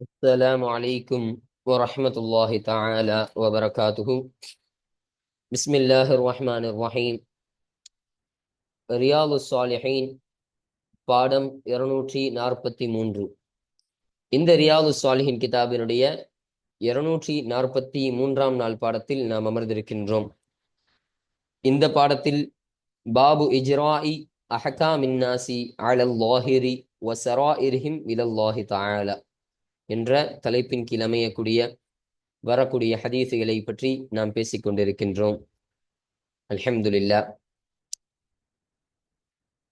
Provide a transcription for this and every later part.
السلام عليكم ورحمة الله تعالى وبركاته. بسم الله الرحمن الرحيم. ரியாலு சாலிஹீன் பாடம் 243. இந்த ரியாலு சாலிஹின் கிதாபினுடைய 243ஆம் நாள் பாடத்தில் நாம் அமர்ந்திருக்கின்றோம். இந்த பாடத்தில் பாபு இஜ்ராஇ அஹ்காமின் நாசி அலல் லாஹிரி வ ஸராஇரிஹிம் இலல்லாஹி தஆலா என்ற தலைப்பின் கீழ் அமையக்கூடிய வரக்கூடிய ஹதீஸுகளை பற்றி நாம் பேசிக் கொண்டிருக்கின்றோம். அல்ஹம்துலில்லாஹ்.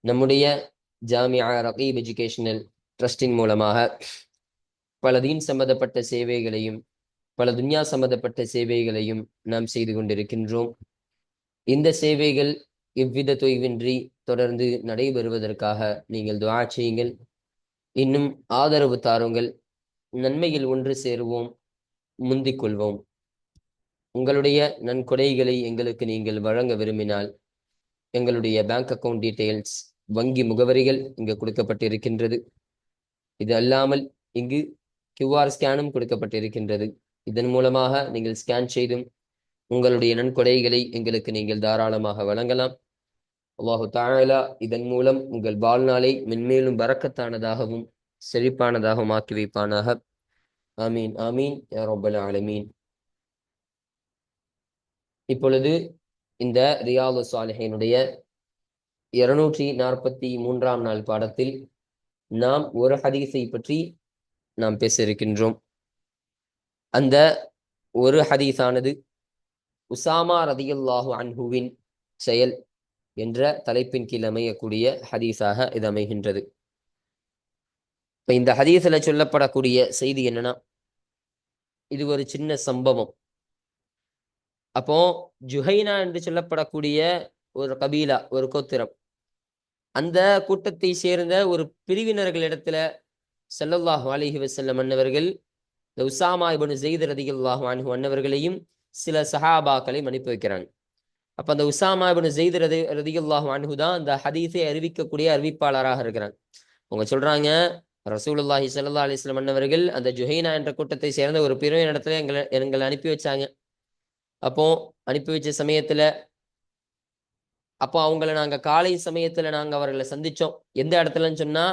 நம்முடைய ஜாமியா ரகீப் எஜுகேஷனல் ட்ரஸ்டின் மூலமாக பல தீன் சம்பந்தப்பட்ட சேவைகளையும் பல துன்யா சம்பந்தப்பட்ட சேவைகளையும் நாம் செய்து கொண்டிருக்கின்றோம். இந்த சேவைகள் எவ்வித தொய்வின்றி தொடர்ந்து நடைபெறுவதற்காக நீங்கள் துஆ செய்யுங்கள். இன்னும் ஆதரவு தாருங்கள். நன்மையில் ஒன்று சேருவோம், முந்திக் கொள்வோம். உங்களுடைய நன்கொடைகளை எங்களுக்கு நீங்கள் வழங்க விரும்பினால் எங்களுடைய பேங்க் அக்கவுண்ட் டீட்டெயில்ஸ், வங்கி முகவரிகள் இங்கு கொடுக்கப்பட்டிருக்கின்றது. இது அல்லாமல் இங்கு QR ஸ்கேனும் கொடுக்கப்பட்டிருக்கின்றது. இதன் மூலமாக நீங்கள் ஸ்கேன் செய்தும் உங்களுடைய நன்கொடைகளை எங்களுக்கு நீங்கள் தாராளமாக வழங்கலாம். அல்லாஹு தஆலா இதன் மூலம் உங்கள் வாழ்நாளை மென்மேலும் பரக்கத்தானதாகவும் செழிப்பானதாகவும் ஆக்கி வைப்பானாக. ஆமீன் ஆமீன் யா ரப்பல் ஆலமீன். இப்பொழுது இந்த ரியாலு சாலிஹீனுடைய 243ஆம் நாள் பாடத்தில் நாம் ஒரு ஹதீஸை பற்றி நாம் பேச இருக்கின்றோம். அந்த ஒரு ஹதீஸானது உசாமா ரதியல்லாஹு அன்ஹுவின் செயல் என்ற தலைப்பின் கீழ் அமையக்கூடிய ஹதீஸாக இது அமைகின்றது. இப்ப இந்த ஹதீஸில் சொல்லப்படக்கூடிய செய்தி என்னன்னா, இது ஒரு சின்ன சம்பவம். அப்போ ஜுஹைனா என்று சொல்லப்படக்கூடிய ஒரு கபீலா, ஒரு கோத்திரம், அந்த கூட்டத்தை சேர்ந்த ஒரு பிரிவினர்களிடத்துல ஸல்லல்லாஹு அலைஹி வஸல்லம் அன்னவர்கள் உசாமா இப்னு ஸெய்த் ரலியல்லாஹு அன்ஹு அன்னவர்களையும் சில சஹாபாக்களையும் அனுப்பி வைக்கிறாங்க. அப்ப அந்த உசாமா இப்னு ஸெய்த் ரலியல்லாஹு அன்ஹு தான் அந்த ஹதீஸை அறிவிக்கக்கூடிய அறிவிப்பாளராக இருக்கிறாங்க. அவங்க சொல்றாங்க, ரசூலுல்லாஹி ஸல்லல்லாஹு அலைஹி வஸல்லம் அன்னவர்கள் அந்த ஜுஹைனா என்ற கூட்டத்தை சேர்ந்த ஒரு பிரிவினரிடத்துல எங்களை அனுப்பி வச்சாங்க. அப்போ அனுப்பி வச்ச சமயத்துல அப்போ அவங்கள நாங்க காலை சமயத்துல நாங்க அவர்களை சந்திச்சோம். எந்த இடத்துலன்னு சொன்னா,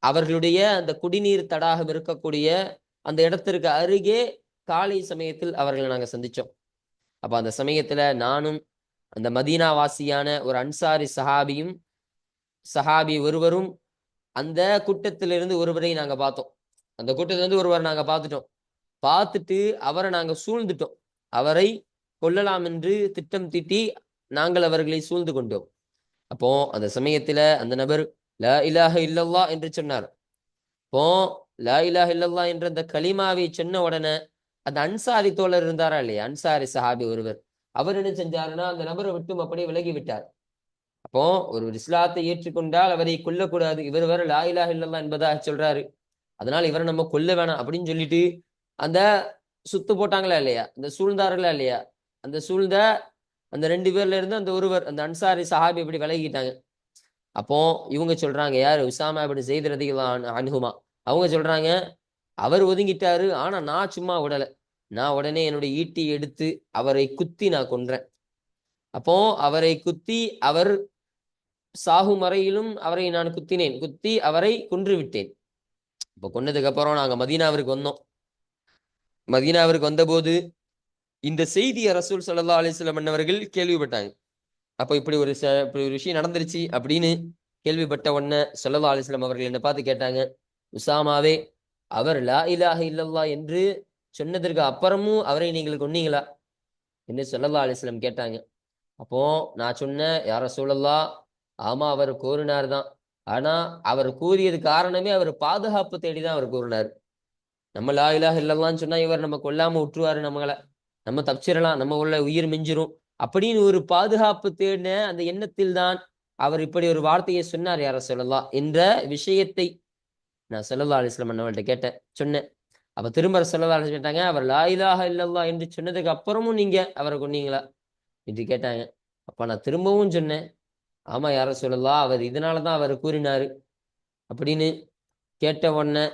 அவர்களுடைய அந்த குடிநீர் தடாகம் இருக்கக்கூடிய அந்த இடத்திற்கு அருகே காலை சமயத்தில் அவர்களை நாங்க சந்திச்சோம். அப்ப அந்த சமயத்துல நானும் அந்த மதீனா வாசியான ஒரு அன்சாரி சஹாபி ஒருவரும் அந்த கூட்டத்திலிருந்து ஒருவரை நாங்க பார்த்தோம். அந்த கூட்டத்திலிருந்து ஒருவர் நாங்க பார்த்துட்டோம். பார்த்துட்டு அவரை நாங்க சூழ்ந்துட்டோம். அவரை கொல்லலாம் என்று திட்டம் தீட்டி நாங்கள் அவர்களை சூழ்ந்து கொண்டோம். அப்போ அந்த சமயத்துல அந்த நபர் லா இலாஹ இல்லல்லா என்று சொன்னார். இப்போ லா இலாஹ இல்லல்லா என்ற அந்த கலிமாவை சொன்ன உடனே அந்த அன்சாரி தோழர் இருந்தாரா இல்லையா, அன்சாரி சஹாபி ஒருவர், அவர் என்ன செஞ்சாருன்னா அந்த நபரை விட்டும் அப்படியே விலகி விட்டார். அப்போ ஒரு இஸ்லாத்தை ஏற்றுக்கொண்டால் அவரை கொல்லக்கூடாது, இவர் வேற லா இலாஹ இல்லல்லா என்பதாக சொல்றாரு, அதனால இவரை நம்ம கொல்ல வேணாம் அப்படின்னு சொல்லிட்டு அந்த சுத்து போட்டாங்களா இல்லையா, அந்த சூழ்ந்தார்களா இல்லையா, அந்த சூழ்ந்த அந்த 2 பேர்ல இருந்து அந்த ஒருவர், அந்த அன்சாரி சஹாபி இப்படி விலகிட்டாங்க. அப்போ இவங்க சொல்றாங்க, யாரு, உசாமா இப்னு ஸெய்த் ரலியல்லாஹு அன்ஹுமா, அவங்க சொல்றாங்க, அவர் ஒதுங்கிட்டாரு, ஆனா நான் சும்மா விடல, நான் உடனே என்னுடைய ஈட்டி எடுத்து அவரை குத்தி நான் கொன்றேன். அப்போ அவரை குத்தி அவர் சாகும் வரையிலும் அவரை நான் குத்தி அவரை கொன்று விட்டேன். இப்போ கொன்னதுக்கு அப்புறம் நாங்க மதீனாவிற்கு வந்தோம். மதீனாவிற்கு வந்தபோது இந்த செய்தியை ரசூல் ஸல்லல்லாஹு அலைஹி வஸல்லம் அவர்கள் கேள்விப்பட்டாங்க. அப்போ இப்படி ஒரு விஷயம் நடந்துருச்சு அப்படின்னு கேள்விப்பட்ட உடனே ஸல்லல்லாஹு அலைஹி வஸல்லம் அவர்கள் என்னை பார்த்து கேட்டாங்க, உசாமாவே, அவர் லா இலாஹ இல்லல்லா என்று சொன்னதற்கு அப்புறமும் அவரை நீங்கள் கொன்னீங்களா என்று ஸல்லல்லாஹு அலைஹி வஸல்லம் கேட்டாங்க. அப்போ நான் சொன்னேன், யா ரசூலல்லாஹ், ஆமா அவர் கூறினார் தான். ஆனா அவர் கூறியது காரணமே அவர் பாதுகாப்பு தேடி தான் அவர் கூறினார். நம்ம லா இலாஹ இல்லல்லான்னு சொன்னா இவர் நம்ம கொல்லாம விட்டுருவாரு, நம்மள நம்ம தப்பிச்சிடலாம், நம்ம உள்ள உயிர் மிஞ்சிரும் அப்படின்னு ஒரு பாதுகாப்பு தேடின அந்த எண்ணத்தில் தான் அவர் இப்படி ஒரு வார்த்தையை சொன்னார் யா ரசூலல்லாஹ் என்ற விஷயத்தை நான் ஸல்லல்லாஹு அலைஹி வஸல்லம் அவர்கள்ட்ட கேட்டேன், சொன்னேன். அப்ப திரும்ப ஸல்லல்லாஹு அலைஹி வஸல்லம் கேட்டாங்க, அவர் லா இலாஹ இல்லல்லாஹ் என்று சொன்னதுக்கு அப்புறமும் நீங்க அவரை கொன்னீங்களா என்று கேட்டாங்க. அப்ப நான் திரும்பவும் சொன்னேன், ஆமா யா ரசூலல்லாஹ், அவர் இதனால தான் அவர் கூறினாரு அப்படின்னு கேட்ட உடனே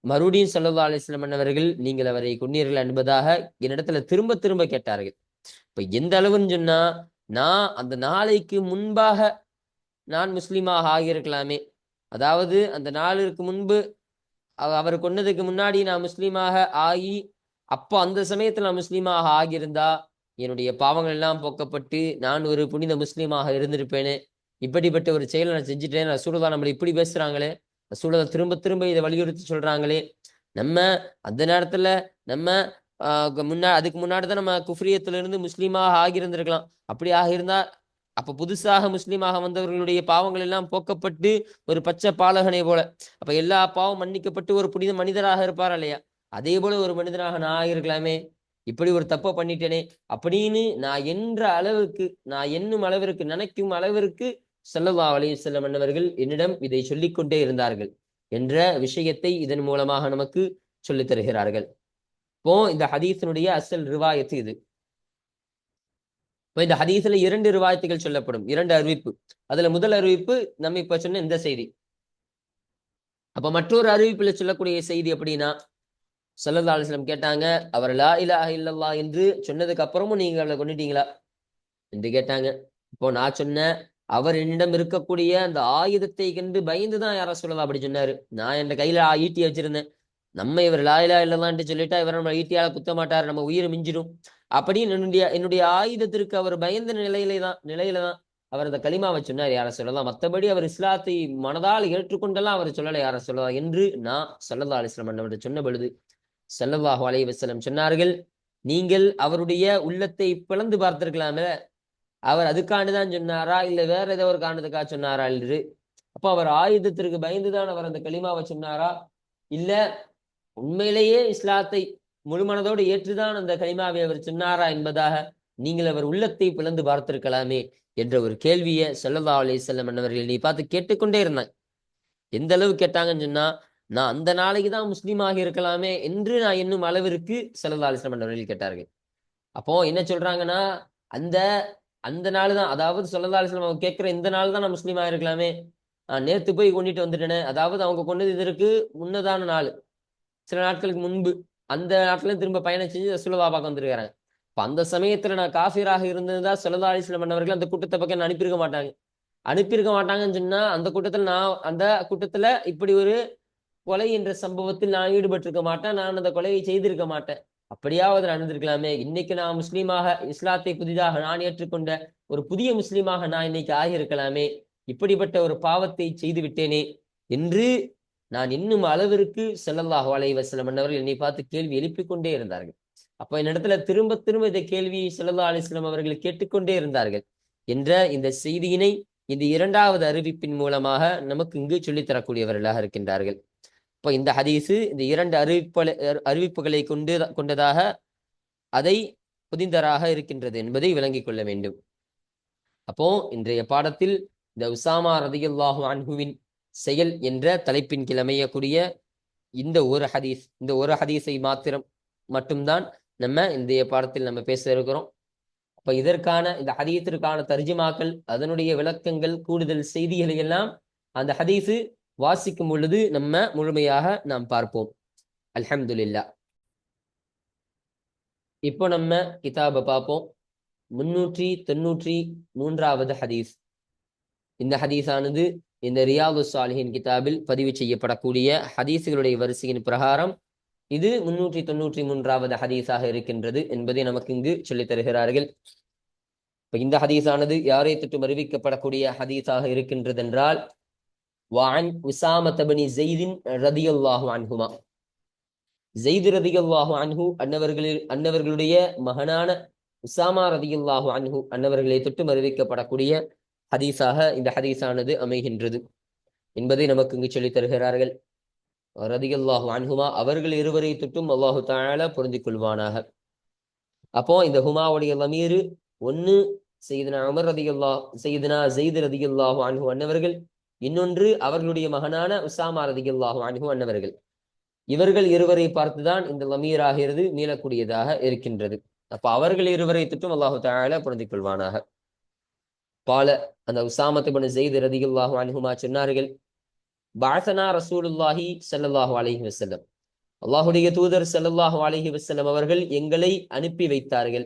மறுபடியும் ஸல்லல்லாஹு அலைஹி வஸல்லம் அன்னவர்கள் நீங்கள் அவரை கொன்னீர்கள் என்பதாக என்னிடத்துல திரும்ப திரும்ப கேட்டார்கள். இப்ப எந்த அளவுன்னு சொன்னா, நான் அந்த நாளைக்கு முன்பாக நான் முஸ்லீமாக ஆகியிருக்கலாமே. அதாவது அந்த நாளிற்கு முன்பு அவர் கொன்னதுக்கு முன்னாடி நான் முஸ்லீமாக ஆகி, அப்போ அந்த சமயத்துல நான் முஸ்லீமாக ஆகியிருந்தா என்னுடைய பாவங்கள் எல்லாம் போக்கப்பட்டு நான் ஒரு புனித முஸ்லீமாக இருந்திருப்பேனே. இப்படிப்பட்ட ஒரு செயலை நான் செஞ்சுட்டேன். ரசூலுல்லாஹ் நம்மளை இப்படி பேசுறாங்களே, ரசூலுல்லாஹ் திரும்ப திரும்ப இதை வலியுறுத்தி சொல்றாங்களே. நம்ம அந்த நேரத்துல நம்ம அதுக்கு முன்னாடி தான் நம்ம குஃப்ரியத்துல இருந்து முஸ்லீமாக ஆகியிருந்திருக்கலாம். அப்படி ஆகியிருந்தா அப்ப புதுசாக முஸ்லீமாக வந்தவர்களுடைய பாவங்கள் எல்லாம் போக்கப்பட்டு ஒரு பச்சை பாலகனை போல அப்ப எல்லா பாவம் மன்னிக்கப்பட்டு ஒரு புனித மனிதராக இருப்பார் இல்லையா? அதே போல ஒரு மனிதராக நான் ஆகியிருக்கலாமே. இப்படி ஒரு தப்பை பண்ணிட்டேனே அப்படின்னு நான் எண்ணும் அளவிற்கு நினைக்கும் அளவிற்கு ஸல்லல்லாஹு அலைஹி வஸல்லம் அன்னவர்கள் என்னிடம் இதை சொல்லிக்கொண்டே இருந்தார்கள் என்ற விஷயத்தை இதன் மூலமாக நமக்கு சொல்லித் தருகிறார்கள். இப்போ இந்த ஹதீஸினுடைய அசல் ரிவாயத்து இது. இப்போ இந்த ஹதீஸ்ல 2 ரிவாயத்துகள் சொல்லப்படும், 2 அறிவிப்பு. அதுல முதல் அறிவிப்பு நம்ம இப்ப சொன்ன இந்த செய்தி. அப்ப மற்றொரு அறிவிப்புல சொல்லக்கூடிய செய்தி அப்படின்னா, ஸல்லல்லாஹு அலைஹி வஸல்லம் கேட்டாங்க, அவர் லா இலாஹ இல்லல்லாஹ் என்று சொன்னதுக்கு அப்புறமும் நீங்க அவளை கொன்னுட்டீங்களா என்று கேட்டாங்க. இப்போ நான் சொன்னேன், அவர் என்னிடம் இருக்கக்கூடிய அந்த ஆயுதத்தை கண்டு பயந்துதான் யார சொல்லலாம் அப்படி சொன்னாரு. நான் என் கையில ஈட்டி வச்சிருந்தேன். நம்ம இவர் லா இலாஹ இல்லல்லாஹ்ன்னு சொல்லிட்டா இவர் நம்ம ஈட்டியால குத்த மாட்டார், நம்ம உயிர் மிஞ்சிடும் அப்படின்னு என்னுடைய ஆயுதத்திற்கு அவர் பயந்த நிலையில தான் அவர் அந்த கலிமாவை சொன்னார் யார சொல்லலாம். மற்றபடி அவர் இஸ்லாத்தை மனதால் ஏற்றுக்கொண்டெல்லாம் அவர் சொல்லலை யார சொல்லலாம் என்று நான் ஸல்லல்லாஹு அலைஹி வஸல்லம் அவர்கள் சொன்ன பொழுது ஸல்லல்லாஹு அலைஹி வஸல்லம் சொன்னார்கள், நீங்கள் அவருடைய உள்ளத்தை பிளந்து பார்த்திருக்கலாமே. அவர் அதுக்காண்டுதான் சொன்னாரா இல்ல வேற ஏதோ ஒரு காரணத்துக்காக சொன்னாரா என்று. அப்ப அவர் ஆயுதத்திற்கு பயந்துதான் அவர் அந்த கலிமாவை சொன்னாரா இல்ல உண்மையிலேயே இஸ்லாத்தை முழுமனதோடு ஏற்றுதான் அந்த கலிமாவை அவர் சொன்னாரா என்பதாக நீங்கள் அவர் உள்ளத்தை பிளந்து பார்த்திருக்கலாமே என்ற ஒரு கேள்வியை ஸல்லல்லாஹு அலைஹி வஸல்லம் அன்னவர்கள் நீ பார்த்து கேட்டுக்கொண்டே இருந்தாங்க. எந்த அளவு கேட்டாங்கன்னு சொன்னா, நான் அந்த நாளைக்கு தான் முஸ்லீமாக இருக்கலாமே என்று நான் என்னும் அளவிற்கு ஸல்லல்லாஹு அலைஹி வஸல்லம் அன்னவர்கள் கேட்டார்கள். அப்போ என்ன சொல்றாங்கன்னா, அந்த அந்த நாள் தான், அதாவது ஸல்லல்லாஹு அலைஹி வஸல்லம் அவங்க கேட்கிற இந்த நாள் தான் நான் முஸ்லீமாக இருக்கலாமே. நேத்து போய் கொண்டுட்டு வந்துட்டேனே. அதாவது அவங்க கொண்டது இதற்கு முன்னதான நாள், சில நாட்களுக்கு முன்பு. அந்த நாட்களும் திரும்ப பயணம் செஞ்சு ரசூலுல்லாஹ் பார்க்க வந்திருக்காங்க. அப்ப அந்த சமயத்துல நான் காஃபிராக இருந்ததா ஸல்லல்லாஹு அலைஹி வஸல்லம் அவர்கள் அந்த கூட்டத்தை பக்கம் என்ன அனுப்பியிருக்க மாட்டாங்க. அனுப்பியிருக்க மாட்டாங்கன்னு சொன்னா, அந்த கூட்டத்துல இப்படி ஒரு கொலை என்ற சம்பவத்தில் நான் ஈடுபட்டிருக்க மாட்டேன். நான் அந்த கொலையை செய்திருக்க மாட்டேன். அப்படியாவது நடந்திருக்கலாமே. இன்னைக்கு நான் முஸ்லீமாக இஸ்லாத்தை புதிதாக நான் ஏற்றுக்கொண்ட ஒரு புதிய முஸ்லீமாக நான் இன்னைக்கு ஆகியிருக்கலாமே. இப்படிப்பட்ட ஒரு பாவத்தை செய்து விட்டேனே என்று நான் இன்னும் அளவிற்கு ஸல்லல்லாஹு அலைஹி வஸல்லம் அவர்கள் என்னை பார்த்து கேள்வி எழுப்பிக் கொண்டே இருந்தார்கள். அப்ப என்னிடத்துல திரும்ப திரும்ப இந்த கேள்வியை ஸல்லல்லாஹு அலைஹி வஸல்லம் அவர்கள் கேட்டுக்கொண்டே இருந்தார்கள் என்ற இந்த செய்தியினை இந்த 2வது அறிவிப்பின் மூலமாக நமக்கு இங்கு சொல்லித் தரக்கூடியவர்களாக இருக்கின்றார்கள். இப்போ இந்த ஹதீஸு இந்த 2 அறிவிப்புகளை கொண்டதாக அதை புதிந்தராக இருக்கின்றது என்பதை விளங்கிக் கொள்ள வேண்டும். அப்போ இன்றைய பாடத்தில் இந்த உசாமா ரலியல்லாஹு அன்ஹுவின் செயல் என்ற தலைப்பின் கீழ் அமையக்கூடிய இந்த ஒரு ஹதீஸை மட்டும்தான் நம்ம இன்றைய பாடத்தில் நம்ம பேச இருக்கிறோம். அப்ப இதற்கான இந்த ஹதீஸிற்கான தர்ஜுமாக்கள், அதனுடைய விளக்கங்கள், கூடுதல் செய்திகளை எல்லாம் அந்த ஹதீஸு வாசிக்கும் பொழுது நம்ம முழுமையாக நாம் பார்ப்போம். அல்ஹம்துலில்லாஹ். இப்போ நம்ம கிதாபை பார்ப்போம். 393வது ஹதீஸ். இந்த ஹதீஸானது இந்த ரியாதுஸ் ஸாலிஹீன் கிதாபில் பதிவு செய்யப்படக்கூடிய ஹதீஸுகளுடைய வரிசையின் பிரகாரம் இது 393வது ஹதீஸாக இருக்கின்றது என்பதை நமக்கு இங்கு சொல்லித் தருகிறார்கள். இப்ப இந்த ஹதீஸானது யாரை தொட்டும் அறிவிக்கப்படக்கூடிய ஹதீஸாக இருக்கின்றது என்றால், وعن أسامة بن زيد رضي الله عنهما. زيد رضي الله عنه அன்னவர்களுடைய மகனான உசாமா ரதியல்லாஹு அன்ஹு அன்னவர்களை தொட்டும் அறிவிக்கப்படக்கூடிய ஹதீஸாக இந்த ஹதீஸானது அமைகின்றது என்பதை நமக்கு இங்கு சொல்லித் தருகிறார்கள். ரதியல்லாஹு அன்ஹுமா அவர்கள் இருவரை தொட்டும் அல்லாஹு தஆலா பொருந்திக் கொள்வானாக. அப்போ இந்த ஹுமாவுடைய லமீரு ஒன்னு சையதுனா உமர் சையதுனா ஸெய்த் ரதியல்லாஹு அன்ஹு அன்னவர்கள், இன்னொன்று அவர்களுடைய மகனான உசாமா ரதியல்லாஹு அன்ஹு அன்னவர்கள். இவர்கள் இருவரை பார்த்துதான் இந்த லமீராகிறது மீளக்கூடியதாக இருக்கின்றது. அப்ப அவர்கள் இருவரை தொட்டும் அல்லாஹு தஆலா பொருந்திக் கொள்வானாக. பால அந்த உசாமத் இப்னு ஸெய்த் ரதியல்லாஹு அன்ஹுமா சொன்னார்கள், பஅஸனா ரசூலுல்லாஹி ஸல்லல்லாஹு அலைஹி வஸல்லம். அல்லாஹுடைய தூதர் ஸல்லல்லாஹு அலைஹி வஸல்லம் அவர்கள் எங்களை அனுப்பி வைத்தார்கள்.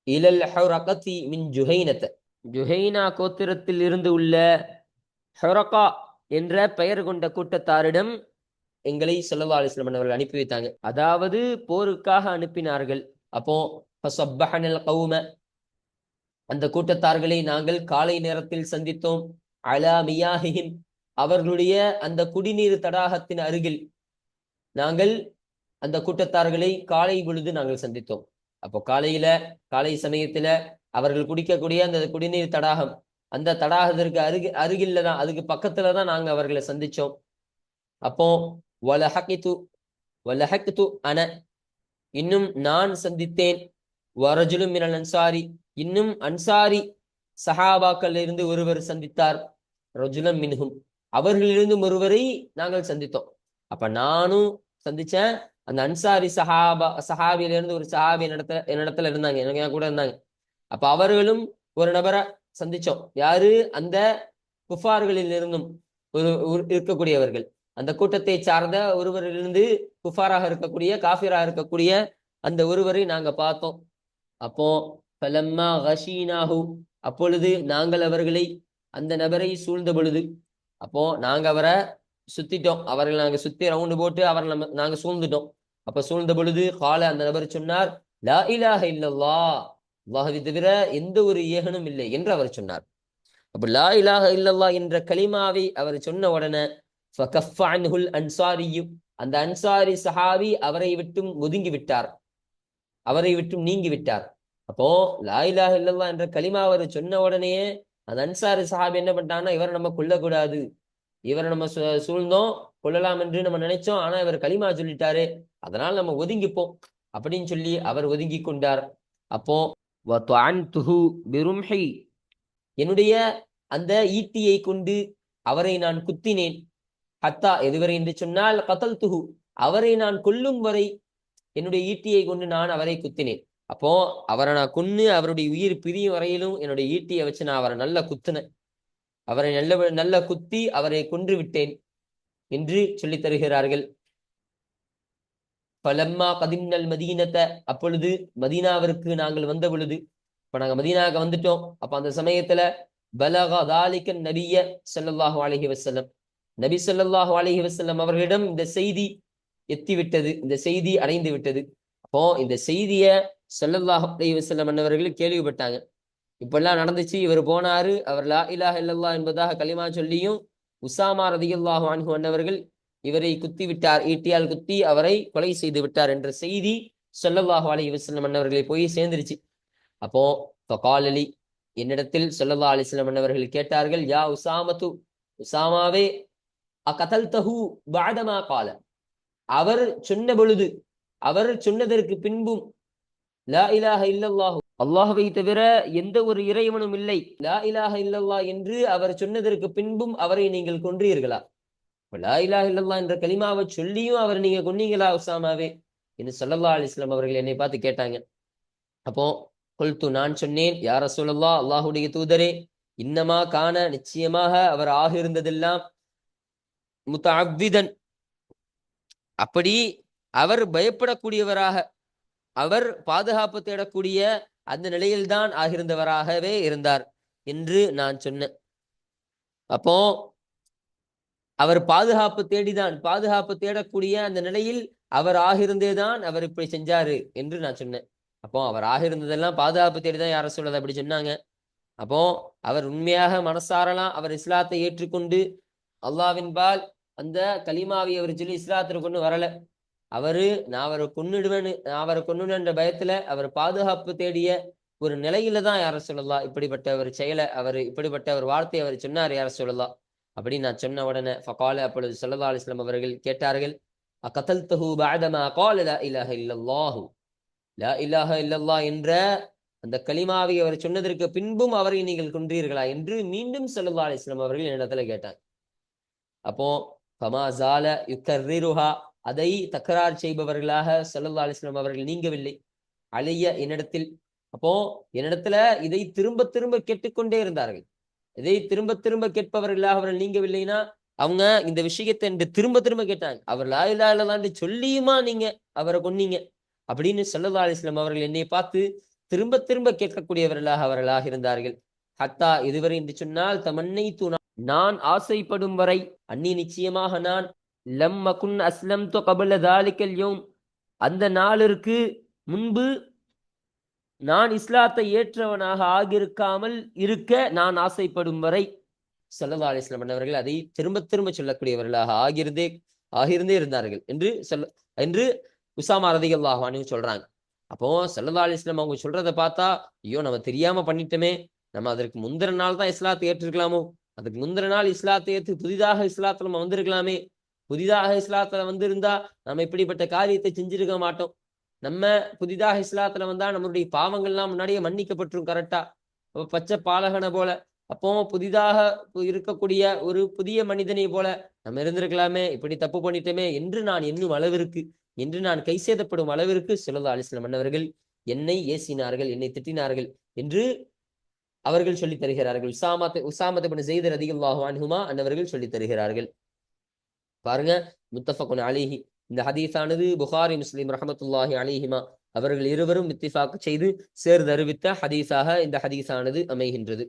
இலல் ஹுரகதி மின் ஜுஹைனத, ஜுஹைனா கோத்திரத்தில் இருந்து உள்ள ஹுரகா என்ற பெயர் கொண்ட கூட்டத்தாரிடம் எங்களை ஸல்லல்லாஹு அலைஹி வஸல்லம் அவர்கள் அனுப்பி வைத்தாங்க. அதாவது போருக்காக அனுப்பினார்கள். அப்போ ஃபஸப்பஹனல் கௌம, அந்த கூட்டத்தார்களை நாங்கள் காலை நேரத்தில் சந்தித்தோம். அலா மியாஹிஹிம், அவர்களுடைய அந்த குடிநீர் தடாகத்தின் அருகில் நாங்கள் அந்த கூட்டத்தார்களை காலை பொழுது நாங்கள் சந்தித்தோம். அப்போ காலை சமயத்துல அவர்கள் குடிக்கக்கூடிய அந்த குடிநீர் தடாகம், அந்த தடாகத்திற்கு அருகில்ல தான், அதுக்கு பக்கத்துல தான் நாங்க அவர்களை சந்திச்சோம். அப்போ வலஹக்து அன, இன்னும் நான் சந்தித்தேன். வரஜுலும் மினல் அன்சாரி, இன்னும் அன்சாரி சஹாபாக்கள் இருந்து ஒருவர் சந்தித்தார். ரஜுலம் மின்ஹும், அவர்களிலிருந்தும் ஒருவரை நாங்கள் சந்தித்தோம். அப்ப நானும் சந்திச்சேன். அந்த அன்சாரி சஹாபியில இருந்து ஒரு சஹாபி என்னிடத்துல இருந்தாங்க, எனக்கு கூட இருந்தாங்க. அப்ப அவர்களும் ஒரு நபரை சந்திச்சோம். யாரு? அந்த குஃபார்களில் இருந்தும் இருக்கக்கூடியவர்கள், அந்த கூட்டத்தை சார்ந்த ஒருவரிலிருந்து குஃபாராக இருக்கக்கூடிய, காஃபிராக இருக்கக்கூடிய அந்த ஒருவரை நாங்க பார்த்தோம். அப்போ ஃபலம்மா கஷீனாஹு, அப்பொழுது நாங்கள் அவர்களை, அந்த நபரை சூழ்ந்த பொழுது, அப்போ நாங்க அவரை சுத்திட்டோம், அவர்களை நாங்க சுத்தி ரவுண்டு போட்டு அவரை நாங்க சூழ்ந்துட்டோம். அப்ப சூழ்ந்த பொழுது கால, அந்த நபர் சொன்னார், லா இலாஹ இல்லல்லாஹ், அல்லாஹ்வை தவிர எந்த ஒரு ஏகனும் இல்லை என்று அவர் சொன்னார். அப்ப லா இலாஹ இல்லல்லாஹ் என்ற கலிமாவை அவர் சொன்ன உடனே ஃபகஃப அன்ஹுல் அன்சாரியும், அந்த அன்சாரி சஹாபி அவரை விட்டும் ஒதுங்கி விட்டார், அவரை விட்டும் நீங்கி விட்டார். அப்போ லா இலாஹ இல்லல்லாஹ் என்ற கலிமா அவர் சொன்ன உடனேயே அந்த அன்சாரி சஹாபி என்ன பண்ணிட்டாங்கன்னா, இவரை நம்ம கொல்லக்கூடாது, இவரை நம்ம சூழ்ந்தோம், கொள்ளலாம் என்று நம்ம நினைச்சோம், ஆனா இவர் கலிமா சொல்லிட்டாரு, அதனால நம்ம ஒதுங்கிப்போம் அப்படின்னு சொல்லி அவர் ஒதுங்கி கொண்டார். அப்போ என்னுடைய அந்த ஈட்டியை கொண்டு அவரை நான் குத்தினேன். ஹத்தா, எதுவரை என்று சொன்னால் கத்தல் துஹு, அவரை நான் கொல்லும் வரை என்னுடைய ஈட்டியை கொண்டு நான் அவரை குத்தினேன். அப்போ அவரை நான் கொன்னு அவருடைய உயிர் பிரியும் வரையிலும் என்னுடைய ஈட்டியை வச்சு நான் அவரை நல்லா குத்தினேன், அவரை நல்ல குத்தி அவரை கொன்று விட்டேன் என்று சொல்லித் தருகிறார்கள். பலம்மா கதிம்னல் மதீனத்தை, அப்பொழுது மதீனாவிற்கு நாங்கள் வந்த பொழுது, இப்ப நாங்க மதீனாவுக்கு வந்துட்டோம். அப்ப அந்த சமயத்துல பலக தாலிகன் நபிய ஸல்லல்லாஹு அலைஹி வஸல்லம், நபி ஸல்லல்லாஹு அலைஹி வஸல்லம் அவர்களிடம் இந்த செய்தி எத்திவிட்டது, இந்த செய்தி அடைந்து விட்டது. அப்போ இந்த செய்திய ஸல்லல்லாஹு அலைஹி வஸல்லம் அன்னவர்கள் கேள்விப்பட்டாங்க. இப்பெல்லாம் நடந்துச்சு, இவர் போனாரு, அவர் லா இலாஹ இல்லல்லாஹ் என்பதாக கலிமா சொல்லியும் உசாமா ரலியல்லாஹு அன்ஹு அன்னவர்கள் இவரை குத்தி விட்டார், ஈட்டியால் குத்தி அவரை கொலை செய்து விட்டார் என்ற செய்தி ஸல்லல்லாஹு அலைஹி வஸல்லம் அன்னவர்களை போய் சேர்ந்துருச்சு. அப்போ ஃபகாலலி, என்னிடத்தில் ஸல்லல்லாஹு அலைஹி வஸல்லம் அன்னவர்கள் கேட்டார்கள், யா உசாமத்து, உசாமாவே, அகதல்தஹு பஅதமா கால, அவர் சொன்ன பொழுது, அவர் சொன்னதற்கு பின்பும், லா இலாஹ இல்லல்லாஹு, அல்லாஹ்வை தவிர எந்த ஒரு இறைவனும் இல்லை, லா இலாஹ இல்லல்லாஹ் என்று அவர் சொன்னதற்கு பின்பும் அவரை நீங்கள் கொன்றீர்களா? லா இலாஹ இல்லல்லாஹ் என்ற கலிமாவை சொல்லியும் அவர் நீங்க கொன்னீங்களா உசாமாவே என்று ஸல்லல்லாஹு அலைஹி வஸல்லம் அவர்கள் என்னை பார்த்து கேட்டாங்க. அப்போ குல்து, நான் சொன்னேன், யா ரசூலல்லாஹ், அல்லாஹ்வுடைய தூதரே, இன்னமா கான, நிச்சயமாக அவர் ஆகியிருந்ததெல்லாம், முத்தஅவ்விதன், அப்படி அவர் பயப்படக்கூடியவராக, அவர் பாதுகாப்பு தேடக்கூடிய அந்த நிலையில்தான் ஆகியிருந்தவராகவே இருந்தார் என்று நான் சொன்னேன். அப்போ அவர் பாதுகாப்பு தேடக்கூடிய அந்த நிலையில் அவர் ஆகியிருந்தேதான் அவர் இப்படி செஞ்சாரு என்று நான் சொன்னேன். அப்போ அவர் ஆகியிருந்ததெல்லாம் பாதுகாப்பு தேடிதான் யார சொல்றது அப்படி சொன்னாங்க. அப்போ அவர் உண்மையாக மனசாரலாம் அவர் இஸ்லாத்தை ஏற்றுக்கொண்டு அல்லாவின் பால் அந்த கலிமாவை அவர் சொல்லி இஸ்லாத்திற்கு கொண்டு வரல. நான் அவரை கொன்னுடுவேன்ற பயத்துல அவர் பாதுகாப்பு தேடிய ஒரு நிலையில தான் யார சொல்லலாம் இப்படிப்பட்ட ஒரு செயலை, இப்படிப்பட்ட ஒரு வார்த்தையை அவர் சொன்னார் யார சொல்லலாம் அப்படின்னு நான் சொன்ன உடனே ஃபகால, அப்பொழுது ஸல்லல்லாஹு அலைஹி வஸல்லம் அவர்கள் கேட்டார்கள், அகதல்தஹு பஅதமா கால லா இலாஹ இல்லல்லாஹு, லா இலாஹ இல்லல்லாஹ் என்ற அந்த கலிமாவை அவர் சொன்னதற்கு பின்பும் அவரை நீங்கள் கொன்றீர்களா என்று மீண்டும் ஸல்லல்லாஹு அலைஹி வஸல்லம் அவர்கள் என்னிடத்துல கேட்டாங்க. அப்போ ஃபமா ஸால யுகர்ரிருஹா, அதை தக்ரார் செய்பவர்களாக ஸல்லல்லாஹு அலைஹி வஸல்லம் அவர்கள் நீங்கவில்லை, அலைய, என்னிடத்தில். அப்போ என்னிடத்துல இதை திரும்ப திரும்ப கேட்டுக்கொண்டே இருந்தார்கள். இதை திரும்ப திரும்ப கேட்பவர்களாக அவர்கள் நீங்கவில்லைனா அவங்க இந்த விஷயத்தை என்று திரும்ப திரும்ப கேட்டாங்க. அவர் லா இலாஹ இல்லல்லாஹ்ன்னு சொல்லியுமா நீங்க அவரை கொன்னீங்க அப்படின்னு ஸல்லல்லாஹு அலைஹி வஸல்லம் அவர்கள் என்னை பார்த்து திரும்ப திரும்ப கேட்கக்கூடியவர்களாக அவர்களாக இருந்தார்கள். ஹத்தா இதுவரை என்று சொன்னால் தமன்னைத்து நான் ஆசைப்படும் வரை அன்னி நிச்சயமாக நான் லம் அகுன் அஸ்லம்து கப்ல தாலிகல் யௌம் அந்த நாளிற்கு முன்பு நான் இஸ்லாத்தை ஏற்றவனாக ஆகியிருக்காமல் இருக்க நான் ஆசைப்படும் வரை ஸல்லல்லாஹு அலைஹி வஸல்லம் அவர்கள் அதை திரும்ப திரும்ப சொல்லக்கூடியவர்களாக ஆகியிருந்தே இருந்தார்கள் என்று உசாமா ரலியல்லாஹு அன்ஹு சொல்றாங்க. அப்போ ஸல்லல்லாஹு அலைஹி வஸல்லம் அவங்க சொல்றதை பார்த்தா ஐயோ நம்ம தெரியாம பண்ணிட்டோமே, நம்ம அதற்கு முந்தின நாள் தான் இஸ்லாத்தை ஏற்றிருக்கலாமோ, அதுக்கு முந்தின நாள் இஸ்லாத்தை ஏற்று புதிதாக இஸ்லாத்துல நம்ம வந்திருக்கலாமே, புதிதாக இஸ்லாத்துல வந்திருந்தா நம்ம இப்படிப்பட்ட காரியத்தை செஞ்சிருக்க மாட்டோம். நம்ம புதிதாக இஸ்லாத்துல வந்தா நம்மளுடைய பாவங்கள்லாம் முன்னாடியே மன்னிக்கப்பட்டிரும் கரெக்டா. பச்சை பாலகனை போல அப்போ புதிதாக இருக்கக்கூடிய ஒரு புதிய மனிதனை போல நம்ம இருந்திருக்கலாமே, இப்படி தப்பு பண்ணிட்டோமே என்று நான் எண்ணும் அளவிற்கு, என்று நான் கை சேதப்படும் அளவிற்கு ஸல்லல்லாஹு அலைஹி வஸல்லம் அன்னவர்கள் என்னை ஏசினார்கள், என்னை திட்டினார்கள் என்று அவர்கள் சொல்லித் தருகிறார்கள். உசாமத் இப்னு ஸெய்த் ரலியல்லாஹு அன்ஹுமா அன்னவர்கள் சொல்லித் தருகிறார்கள். பாருங்க, முத்தஃபகுன் அலைஹி இந்த ஹதீஸானது புகாரி முஸ்லிம் ரஹ்மத்துல்லாஹி அலைஹிமா அவர்கள் இருவரும் இத்திஃபாக் செய்து சேர்ந்து அறிவித்த ஹதீஸாக இந்த ஹதீஸானது அமைகின்றது.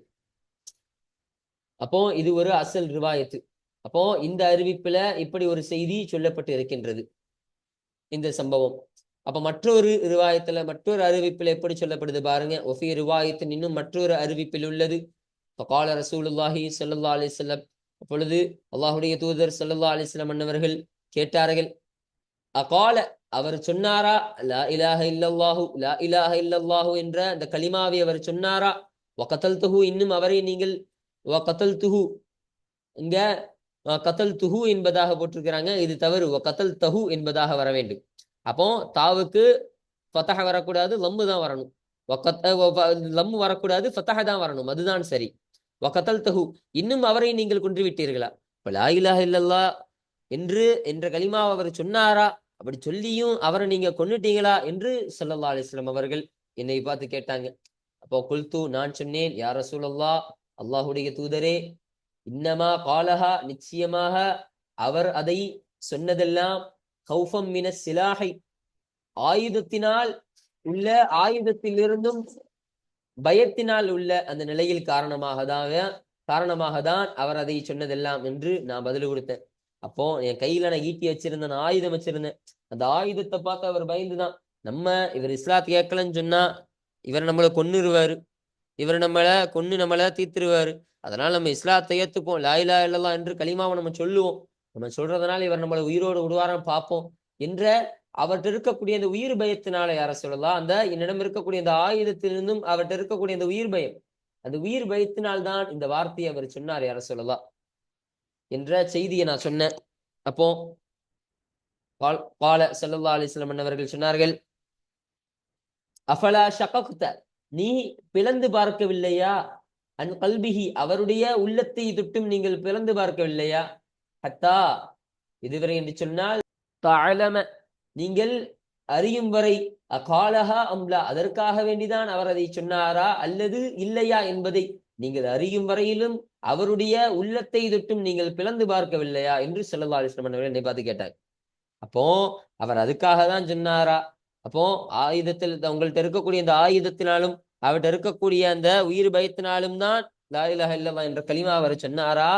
அப்போ இது ஒரு அசல் ரிவாயத்து. அப்போ இந்த அறிவிப்புல இப்படி ஒரு செய்தி சொல்லப்பட்டு இருக்கின்றது இந்த சம்பவம். அப்ப மற்றொரு ரிவாயத்துல மற்றொரு அறிவிப்புல எப்படி சொல்லப்படுது பாருங்க. ஒஃபி ரிவாயத்தின் இன்னும் மற்றொரு அறிவிப்பில் உள்ளது. ஃபகால ரசூலுல்லாஹி ஸல்லல்லாஹு அலைஹி வஸல்லம் அப்பொழுது அல்லாஹ்வுடைய தூதர் ஸல்லல்லாஹு அலைஹி வஸல்லம் அன்னவர்கள் கேட்டார்கள், அகால அவர் சொன்னாரா லா இலாஹ இல்லல்லாஹு லா இலாஹ இல்லல்லாஹு என்ற அந்த கலிமாவை அவர் சொன்னாரா, வகதல்துஹு இன்னும் அவரை நீங்கள் வகதல்துஹு இங்க கதல்துஹு என்பதாக போட்டிருக்கிறாங்க, இது தவறு, வகதல்தஹு என்பதாக வர வேண்டும். அப்போ தாவுக்கு ஃபதஹ வரக்கூடாது, லம்மு தான் வரணும். லம்மு வரக்கூடாது, ஃபதஹ தான் வரணும், அதுதான் சரி. வகதல்தஹு இன்னும் அவரை நீங்கள் கொன்று விட்டீர்களா, லா இலாஹ இல்லல்லாஹ் என்ற கலிமாவை அவர் சொன்னாரா, அப்படி சொல்லியும் அவரை நீங்க கொன்னுட்டீங்களா என்று ஸல்லல்லாஹு அலைஹி வஸல்லம் அவர்கள் என்னை பார்த்து கேட்டாங்க. அப்போ குல்து நான் சொன்னேன், யா ரசூலல்லாஹ் அல்லாஹ்வுடைய தூதரே, இன்னமா காலஹா நிச்சயமாக அவர் அதை சொன்னதெல்லாம் கௌஃபம் மினஸ் சிலாஹி ஆயுதத்தினால் உள்ள ஆயுதத்திலிருந்தும் பயத்தினால் உள்ள அந்த நிலையில் காரணமாக தான் அவர் அதை சொன்னதெல்லாம் என்று நான் பதில் கொடுத்தேன். அப்போ என் கையில நான் ஈட்டி வச்சிருந்தேன், நான் ஆயுதம் வச்சிருந்தேன். அந்த ஆயுதத்தை பார்த்து அவர் பயந்துதான். இவர் இஸ்லாத்து கேட்கலன்னு சொன்னா இவர் நம்மளை கொன்னுருவாரு, இவர் நம்மளை தீர்த்துருவாரு. அதனால நம்ம இஸ்லாத்தை ஏத்துப்போம், லா இலாஹ இல்லல்லாஹ் என்று கலிமாவை நம்ம சொல்லுவோம். நம்ம சொல்றதுனால இவர் நம்மளை உயிரோடு விடுவாரான்னு பார்ப்போம் என்ற அவர்கிட்ட இருக்கக்கூடிய அந்த உயிர் பயத்தினால யார சொல்லலாம், அந்த என்னிடம் இருக்கக்கூடிய அந்த ஆயுதத்திலிருந்தும் அவர்கிட்ட இருக்கக்கூடிய அந்த உயிர் பயம், அந்த உயிர் பயத்தினால்தான் இந்த வார்த்தையை அவர் சொன்னார் யார சொல்லலாம் என்ற செய்தியை நான் சொன்னேன். அப்போ கால ஸல்லல்லாஹு அலைஹி வஸல்லம் அவர்கள் சொன்னார்கள், அஃபலா ஷகக்த நீ பிளந்து பார்க்கவில்லையா, அன் கல்பிஹி அவருடைய உள்ளத்தை தொட்டும் நீங்கள் பிளந்து பார்க்கவில்லையா, ஹத்தா இதுவரை என்று சொன்னால் தஅலம நீங்கள் அறியும் வரை, அகாலஹா அம்லா அதற்காக வேண்டிதான் அவர் அதை சொன்னாரா அல்லது இல்லையா என்பதை நீங்கள் அறியும் வரையிலும் அவருடைய உள்ளத்தை தொட்டும் நீங்கள் பிளந்து பார்க்கவில்லையா என்று ஸல்லல்லாஹு அலைஹி வஸல்லம் அவர்கள் என்னை பார்த்து கேட்டார். அப்போ அவர் அதுக்காக தான் சொன்னாரா, அப்போ ஆயுதத்தில் உங்கள்கிட்ட இருக்கக்கூடிய அந்த ஆயுதத்தினாலும் அவர்கிட்ட இருக்கக்கூடிய அந்த உயிர் பயத்தினாலும் தான் லா இலாஹ இல்லல்லாஹ் என்ற கலிமா அவர் சொன்னாரா,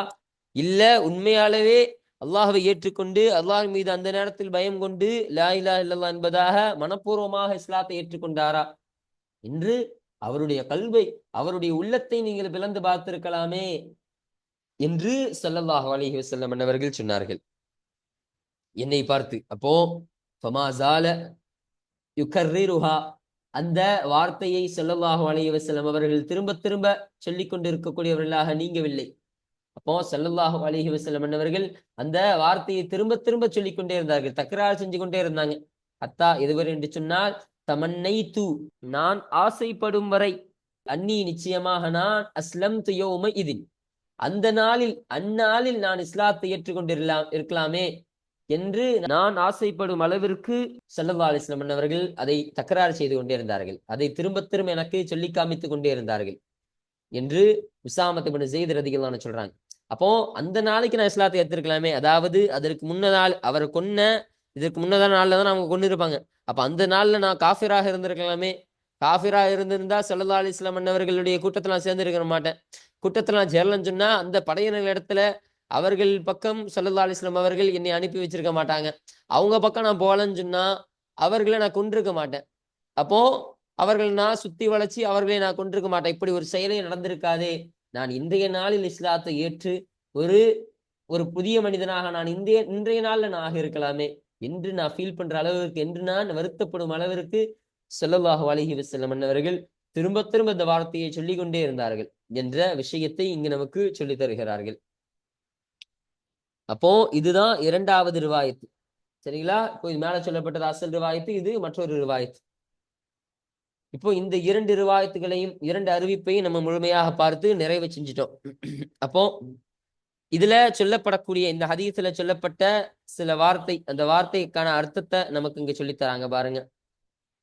இல்ல உண்மையாலவே அல்லாஹ்வை ஏற்றுக்கொண்டு அல்லாஹ் மீது அந்த நேரத்தில் பயம் கொண்டு லா இலாஹ இல்லல்லாஹ் என்பதாக மனப்பூர்வமாக இஸ்லாத்தை ஏற்றுக்கொண்டாரா என்று அவருடைய கல்வை அவருடைய உள்ளத்தை நீங்கள் பிளந்து பார்த்திருக்கலாமே என்று ஸல்லல்லாஹு அலைஹி வஸல்லம் அவர்கள் சொன்னார்கள் என்னை பார்த்து. அப்போ ஃபமாஸால யுகர்ரிருஹா அந்த வார்த்தையை ஸல்லல்லாஹு அலைஹி வஸல்லம் அவர்கள் திரும்ப திரும்ப சொல்லிக் கொண்டிருக்கக்கூடியவர்களாக நீங்கவில்லை. அப்போ ஸல்லல்லாஹு அலைஹி வஸல்லம் அவர்கள் அந்த வார்த்தையை திரும்ப திரும்ப சொல்லிக் கொண்டே இருந்தார்கள், தக்ரார் செஞ்சு கொண்டே இருந்தாங்க. அத்தா எதுவரை என்று சொன்னால் தமன்னைத்து நான் ஆசைப்படும் வரை, அன்னி நிச்சயமாக நான் அஸ்லம்து யௌம இதின் அந்நாளில் நான் இஸ்லாத்தை இருக்கலாமே என்று நான் ஆசைப்படும் அளவிற்கு ஸல்லல்லாஹு அலைஹி வஸல்லம் அவர்கள் அதை தக்ரார் செய்து கொண்டே இருந்தார்கள், அதை திரும்ப திரும்ப எனக்கு சொல்லி காமித்துக் கொண்டே இருந்தார்கள் என்று உசாமத் இப்னு ஸெய்த் ரலியல்லாஹு அன்ஹு சொல்றாங்க. அப்போ அந்த நாளைக்கு நான் இஸ்லாத்தை ஏற்றிருக்கலாமே, அதாவது அதற்கு முன்ன நாள் அவர் கொன்ன இதற்கு முன்னதான நாள்ல தான் அவங்க கொண்டு இருப்பாங்க. அப்ப அந்த நாள்ல நான் காஃபிராக இருந்திருக்கலாமே. காஃபிராக இருந்திருந்தா ஸல்லல்லாஹு அலைஹி வஸல்லம் அன்னவர்களுடைய கூட்டத்தில் நான் சேர்ந்திருக்க மாட்டேன். கூட்டத்தில் நான் சேரலன்னு சொன்னா அந்த படையினர் இடத்துல அவர்கள் பக்கம் ஸல்லல்லாஹு அலைஹி வஸல்லம் அவர்கள் என்னை அனுப்பி வச்சிருக்க மாட்டாங்க. அவங்க பக்கம் நான் போகலன்னு சொன்னா அவர்களை நான் கொண்டிருக்க மாட்டேன். அப்போ அவர்கள் நான் சுத்தி வளைச்சு அவர்களை நான் கொண்டிருக்க மாட்டேன். இப்படி ஒரு செயலே நடந்திருக்காதே. நான் இன்றைய நாளில் இஸ்லாத்தை ஏற்று ஒரு ஒரு புதிய மனிதனாக நான் இன்றைய நாள்ல நான் ஆக இருக்கலாமே என்று நான் ஃபீல் பண்ற அளவிற்கு, என்று நான் வருத்தப்படும் அளவிற்கு ஸல்லல்லாஹு அலைஹி வஸல்லம் அன்னவர்கள் திரும்ப திரும்ப இந்த வார்த்தையை சொல்லிக் கொண்டே இருந்தார்கள் என்ற விஷயத்தை இங்கு நமக்கு சொல்லித் தருகிறார்கள். அப்போ இதுதான் இரண்டாவது ரிவாயத்து. சரிங்களா? இப்போ இது மேல சொல்லப்பட்டது அசல் ரிவாயத்து, இது மற்றொரு ரிவாயத்து. இப்போ இந்த இரண்டு ரிவாயத்துகளையும், இரண்டு அறிவிப்பையும் நம்ம முழுமையாக பார்த்து நிறைவு செஞ்சிட்டோம். அப்போ இதுல சொல்லப்படக்கூடிய இந்த ஹதீஸ்ல சொல்லப்பட்ட சில வார்த்தை, அந்த வார்த்தைக்கான அர்த்தத்தை நமக்கு இங்க சொல்லித்தராங்க பாருங்க.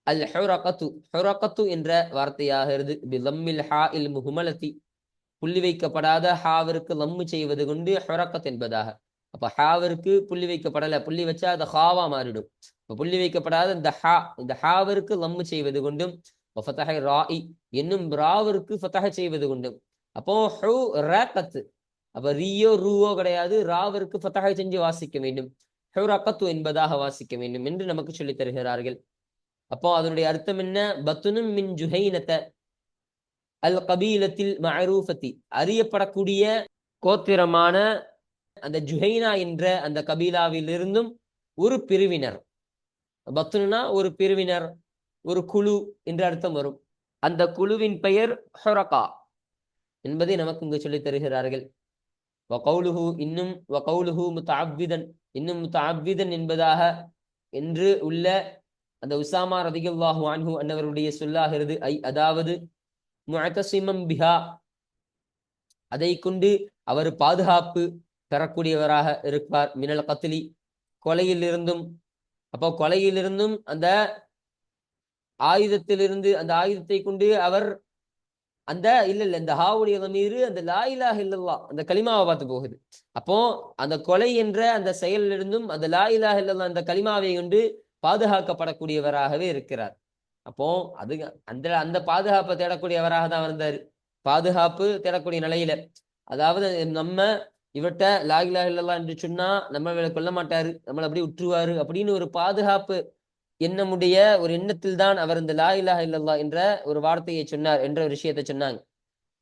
அல் ஹுரகத்து, ஹுரகத்து என்ற வார்த்தையாகிறது பிலம்மில் ஹா இல் முஹ்மலதி, புள்ளி வைக்கப்படாத ஹாவிற்கு லம்மு செய்வது கொண்டு ஹுரகத் என்பதாக. அப்ப ஹாவிற்கு புள்ளி வைக்கப்படல, புள்ளி வச்சா அது ஹாவா மாறிடும். இப்ப புள்ளி வைக்கப்படாத இந்த ஹாவிற்கு லம்மு செய்வது கொண்டும் ஃபதஹ ராஇ என்னும் ராவிற்கு ஃபதஹ செய்வது கொண்டும். அப்போ ஹு ரகத், அப்ப ரியோ ரூவோ கிடையாது, ராவிற்கு ஃபதஹ செஞ்சு வாசிக்க வேண்டும், ஹுரகத்து என்பதாக வாசிக்க வேண்டும் என்று நமக்கு சொல்லித் தருகிறார்கள். அப்போ அதனுடைய அர்த்தம் என்ன? பத்துனும் மின் ஜுஹைனத அல் கபீலத்தில் மஅரூஃபதி, அறியப்படக்கூடிய கோத்திரமான அந்த ஜுஹைனா என்ற அந்த கபீலாவிலிருந்தும் ஒரு பிரிவினர். பத்துனா ஒரு பிரிவினர், ஒரு குழு என்ற அர்த்தம் வரும். அந்த குழுவின் பெயர் ஹுரகா என்பதை நமக்கு இங்கு சொல்லித் தருகிறார்கள். வகௌலுஹு இன்னும் வகௌலுஹு முத்தஅவ்விதன், இன்னும் முத்தஅவ்விதன் என்பதாக என்று உள்ள அந்த உசாமா ரலியல்லாஹு அன்ஹு அன்னவருடைய சொல்லாகிறது. அதாவது முஅத்தஸிமம் பிஹா, அதை கொண்டு அவர் பாதுகாப்பு பெறக்கூடியவராக இருப்பார். மினல் கத்லி, கொலையிலிருந்தும். அப்போ கொலையிலிருந்தும் அந்த ஆயுதத்திலிருந்து, அந்த ஆயுதத்தை கொண்டு அவர் அந்த இந்த ஹாவுடைய மீது அந்த லா இலாஹ இல்லல்லாஹ் அந்த கலிமாவை பார்த்து போகுது. அப்போ அந்த கொலை என்ற அந்த செயலிலிருந்தும் அந்த லா இலாஹ இல்லல்லாஹ் அந்த கலிமாவை கொண்டு பாதுகாக்கப்படக்கூடியவராகவே இருக்கிறார். அப்போ அது அந்த அந்த பாதுகாப்பை தேடக்கூடியவராக தான் இருந்தாரு. பாதுகாப்பு தேடக்கூடிய நிலையில, அதாவது நம்ம இவர்கிட்ட லா இலாஹ இல்லல்லாஹ் என்று சொன்னா நம்மளை கொல்ல மாட்டாரு, நம்மளை அப்படியே விட்டுருவாரு அப்படின்னு ஒரு பாதுகாப்பு என்னமுடைய ஒரு எண்ணத்தில் தான் அவர் இந்த லா இலாஹ இல்லல்லாஹ் என்ற ஒரு வார்த்தையை சொன்னார் என்ற ஒரு விஷயத்தை சொன்னாங்க.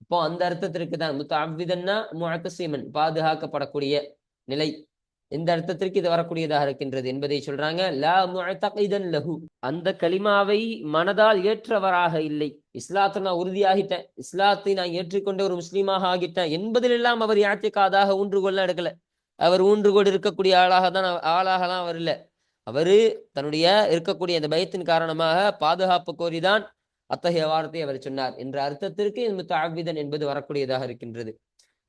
இப்போ அந்த அர்த்தத்திற்கு தான் முத்தஅவ்விதன்னா முஅத்தஸிமன், பாதுகாக்கப்படக்கூடிய நிலை, இந்த அர்த்தத்திற்கு இது வரக்கூடியதாக இருக்கின்றது என்பதை சொல்றாங்க. லா முஅத்தகிதன் லஹு, அந்த கலிமாவை மனதால் ஏற்றவராக இல்லை. இஸ்லாத்தை நான் உறுதியாகிட்டேன், இஸ்லாத்தை நான் ஏற்றுக்கொண்ட ஒரு முஸ்லீமாக ஆகிட்டேன் என்பதிலெல்லாம் அவர் யாத்திக்காதாக ஊன்றுகோல் எடுக்கல. அவர் ஊன்றுகோல் இருக்கக்கூடிய ஆளாகலாம் அவர் இல்லை. அவரு தன்னுடைய இருக்கக்கூடிய அந்த பயத்தின் காரணமாக பாதுகாப்பு கோரிதான் அத்தகைய வார்த்தை அவர் சொன்னார் என்ற அர்த்தத்திற்கு முத்தஅவ்விதன் என்பது வரக்கூடியதாக இருக்கின்றது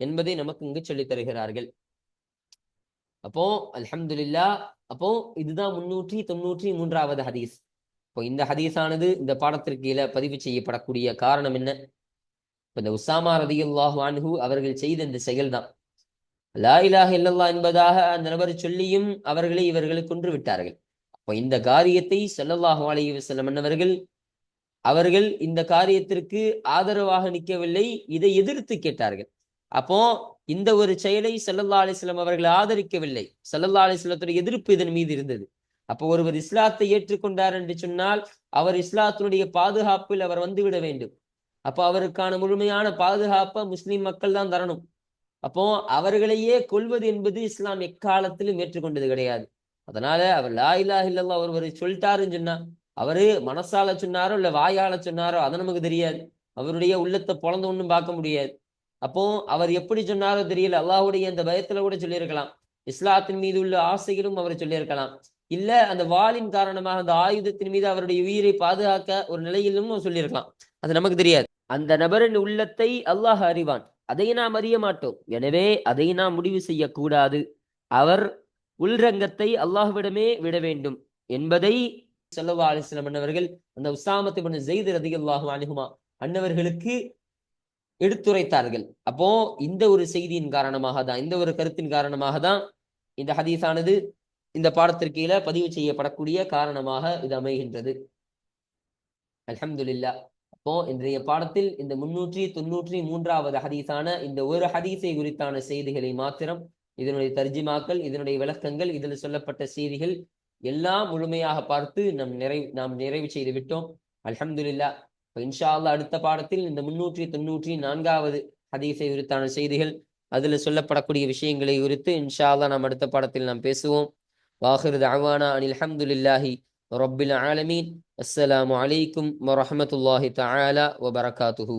என்பதை நமக்கு இங்கு சொல்லித் தருகிறார்கள். அப்போ அல்ஹம்துலில்லாஹ். அப்போ இதுதான் 393வது ஹதீஸ். இப்போ இந்த ஹதீஸானது இந்த பாடத்திற்கு கீழே பதிவு செய்யப்படக்கூடிய காரணம் என்ன? இந்த உசாமா ரலியல்லாஹு அன்ஹு அவர்கள் செய்த இந்த செயல் தான். லா இலாஹ இல்லல்லாஹ் என்பதாக அந்த நபர் சொல்லியும் இவர்களை கொன்று விட்டார்கள். அப்போ இந்த காரியத்தை ஸல்லல்லாஹு அலைஹி வஸல்லம் அவர்கள் இந்த காரியத்திற்கு ஆதரவாக நிற்கவில்லை, இதை எதிர்த்து கேட்டார்கள். அப்போ இந்த ஒரு செயலை ஸல்லல்லாஹு அலைஹி வஸல்லம் அவர்கள் ஆதரிக்கவில்லை, ஸல்லல்லாஹு அலைஹி வஸல்லத்துடைய எதிர்ப்பு இதன் மீது இருந்தது. அப்போ ஒருவர் இஸ்லாத்தை ஏற்றுக்கொண்டார் என்று சொன்னால் அவர் இஸ்லாத்தினுடைய பாதுகாப்பில் அவர் வந்துவிட வேண்டும். அப்போ அவருக்கான முழுமையான பாதுகாப்பை முஸ்லிம் மக்கள் தான் தரணும். அப்போ அவர்களையே கொல்வது என்பது இஸ்லாம் எக்காலத்திலும் ஏற்றுக்கொண்டது கிடையாது. அதனால அவர் லா இலாஹ இல்லல்லாஹ் ஒருவர் சொல்லிட்டாருன்னு சொன்னா, அவரு மனசால சொன்னாரோ இல்ல வாயால சொன்னாரோ அது நமக்கு தெரியாது. அவருடைய உள்ளத்தை பொழந்து ஒண்ணும் பார்க்க முடியாது. அப்போ அவர் எப்படி சொன்னாரோ தெரியல, அல்லாஹ்வுடைய அந்த பயத்துல கூட சொல்லியிருக்கலாம், இஸ்லாத்தின் மீது உள்ள ஆசைகளும் அவர் சொல்லியிருக்கலாம், இல்ல அந்த வாளின் காரணமாக அந்த ஆயுதத்தின் மீது அவருடைய உயிரை பாதுகாக்க ஒரு நிலையிலும் சொல்லியிருக்கலாம். அது நமக்கு தெரியாது. அந்த நபரின் உள்ளத்தை அல்லாஹ் அறிவான், அதை நாம் அறிய மாட்டோம். எனவே அதை நாம் முடிவு செய்யக்கூடாது. அவர் உள்ரங்கத்தை அல்லாஹ்விடமே விட வேண்டும் என்பதை ஸல்லல்லாஹு அலைஹி வஸல்லம் அன்னவர்கள் அந்த உஸாமத் இப்னு ஸைத் ரலியல்லாஹு அன்ஹுமா அன்னவர்களுக்கு எடுத்துரைத்தார்கள். அப்போ இந்த ஒரு செய்தியின் காரணமாக தான், இந்த ஒரு கருத்தின் காரணமாக தான் இந்த ஹதீஸானது இந்த பாடத்திற்கு கீழே பதிவு செய்யப்படக்கூடிய காரணமாக இது அமைகின்றது. அல்ஹம்துலில்லாஹ். அப்போ இன்றைய பாடத்தில் இந்த 393வது ஹதீஸான இந்த ஒரு ஹதீஸை குறித்தான செய்திகளை மாத்திரம், இதனுடைய தர்ஜிமாக்கள், இதனுடைய விளக்கங்கள், இதில் சொல்லப்பட்ட செய்திகள் எல்லாம் முழுமையாக பார்த்து நாம் நிறைவு செய்து விட்டோம். அல்ஹம்துலில்லாஹ். இன்ஷா அல்லாஹ் அடுத்த பாடத்தில் இந்த 394வது ஹதீஸை குறித்தான செய்திகள், அதில் சொல்லப்படக்கூடிய விஷயங்களை குறித்து இன்ஷா அல்லாஹ் நாம் அடுத்த பாடத்தில் நாம் பேசுவோம். வாஹிரு தஅவானா அனில் ஹம்துலில்லாஹி ரப்பில் ஆலமீன். அஸ்ஸலாமு அலைக்கும் வரஹ்மத்துல்லாஹி தஆலா வபரகாத்துஹு.